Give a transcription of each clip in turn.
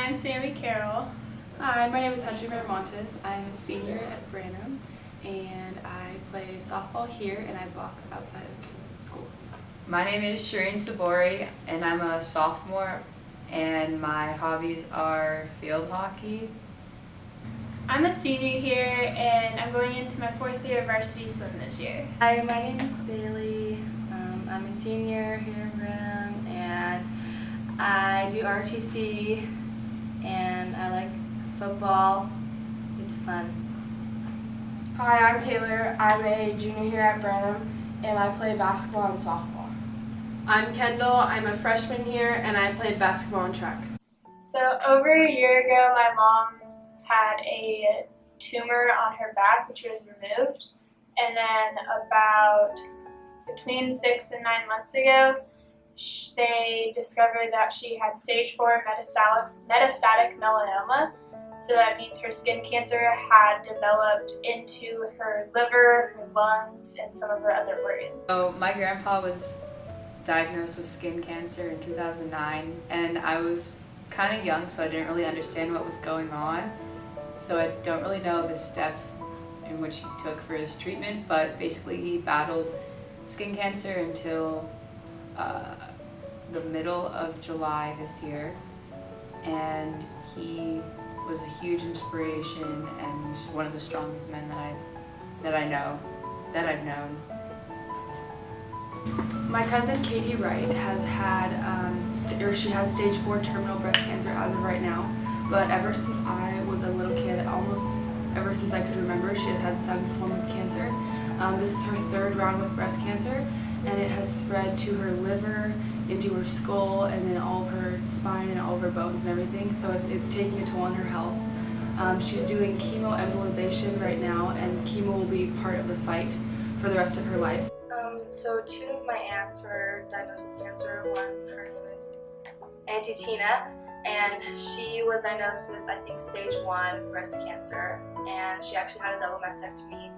I'm Sammy Carroll. Hi, my name is Hunter Miramontes. I'm a senior at Branham, and I play softball here, and I box outside of school. My name is Shireen Sabori, and I'm a sophomore, and my hobbies are field hockey. I'm a senior here, and I'm going into my 4th year of varsity swim this year. Hi, my name is Bailey. I'm a senior here in Branham, and I do RTC, and I like football. It's fun. Hi, I'm Taylor. I'm a junior here at Branham, and I play basketball and softball. I'm Kendall. I'm a freshman here, and I play basketball and track. So over a year ago, my mom had a tumor on her back, which was removed, and then about between 6 and 9 months ago, they discovered that she had stage 4 metastatic melanoma. So that means her skin cancer had developed into her liver, her lungs, and some of her other organs. So my grandpa was diagnosed with skin cancer in 2009, and I was kind of young, so I didn't really understand what was going on. So I don't really know the steps in which he took for his treatment, but basically he battled skin cancer until the middle of July this year, and he was a huge inspiration and just one of the strongest men that I've known. My cousin Katie Wright has had, she has stage 4 terminal breast cancer as of right now, but ever since I was a little kid, almost ever since I could remember, she has had some form of cancer. This is her 3rd round with breast cancer, and it has spread to her liver, into her skull, and then all of her spine and all of her bones and everything, so it's taking a toll on her health. She's doing chemoembolization right now, and chemo will be part of the fight for the rest of her life. So 2 of my aunts were diagnosed with cancer. One, her name is Auntie Tina, and she was diagnosed with, I think, stage 1 breast cancer, and she actually had a double mastectomy,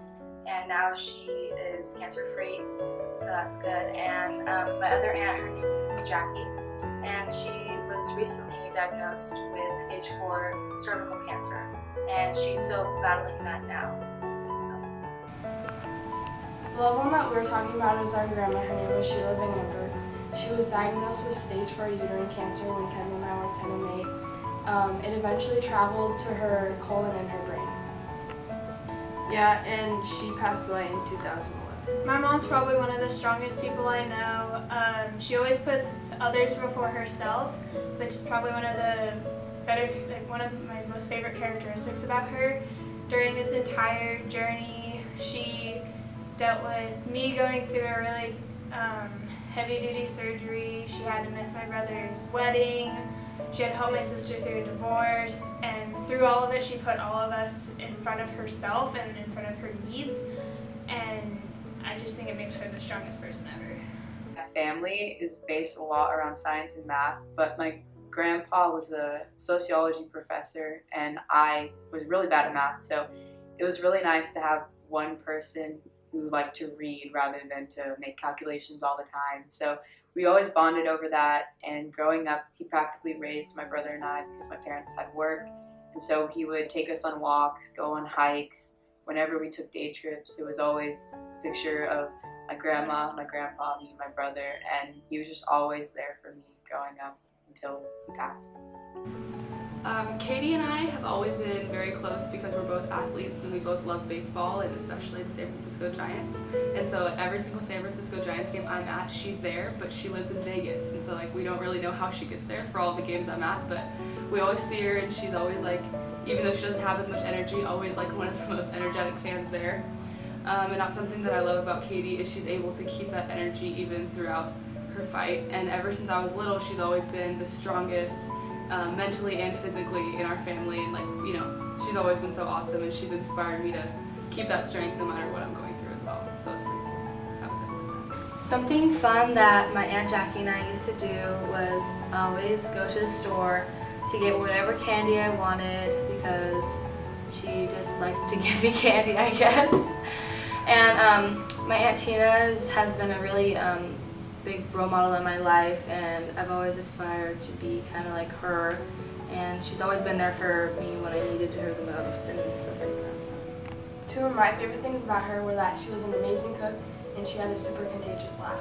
and now she is cancer-free, so that's good. And my other aunt, her name is Jackie, and she was recently diagnosed with stage 4 cervical cancer, and she's still battling that now. The loved one that we were talking about is our grandma. Her name was Sheila Van Amber. She was diagnosed with stage 4 uterine cancer when Ken and I were 10 and 8. It eventually traveled to her colon and her brain. Yeah, and she passed away in 2001. My mom's probably one of the strongest people I know. She always puts others before herself, which is probably one of my most favorite characteristics about her. During this entire journey, she dealt with me going through a really heavy-duty surgery. She had to miss my brother's wedding. She had to help my sister through a divorce, and through all of it, she put all of us in front of herself and in front of her needs, and I just think it makes her the strongest person ever. My family is based a lot around science and math, but my grandpa was a sociology professor, and I was really bad at math, so it was really nice to have one person who liked to read rather than to make calculations all the time. So we always bonded over that, and growing up, he practically raised my brother and I because my parents had work, and so he would take us on walks, go on hikes. Whenever we took day trips, it was always a picture of my grandma, my grandpa, me, and my brother, and he was just always there for me growing up until he passed. Katie and I have always been very close because we're both athletes and we both love baseball, and especially the San Francisco Giants. And so every single San Francisco Giants game I'm at, she's there, but she lives in Vegas, and so we don't really know how she gets there for all the games I'm at, but we always see her, and she's always even though she doesn't have as much energy, always one of the most energetic fans there. And that's something that I love about Katie, is she's able to keep that energy even throughout her fight. And ever since I was little, she's always been the strongest mentally and physically in our family, and she's always been so awesome, and she's inspired me to keep that strength no matter what I'm going through as well. So it's pretty cool. Something fun that my Aunt Jackie and I used to do was always go to the store to get whatever candy I wanted, because she just liked to give me candy, I guess. And my Aunt Tina has been a really big role model in my life, and I've always aspired to be kind of like her and she's always been there for me when I needed her the most and stuff like that. Two of my favorite things about her were that she was an amazing cook and she had a super contagious laugh.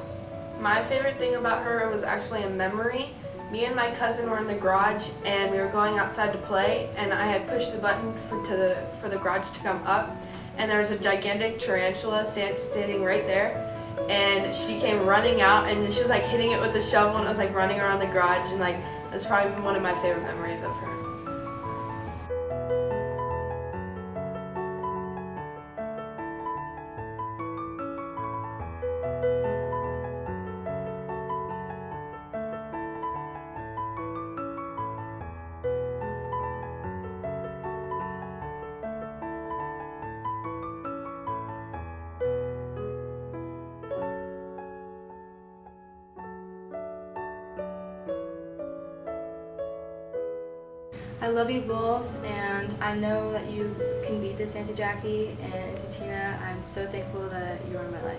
My favorite thing about her was actually a memory. Me and my cousin were in the garage and we were going outside to play, and I had pushed the button for the garage to come up, and there was a gigantic tarantula standing right there, and she came running out and she was like hitting it with a shovel, and it was like running around the garage, and like that's probably one of my favorite memories of her. I love you both, and I know that you can beat this, Auntie Jackie and Auntie Tina. I'm so thankful that you are in my life.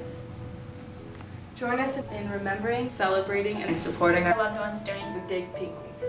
Join us In remembering, Celebrating and And supporting our Our loved ones during The Dig Pink Week.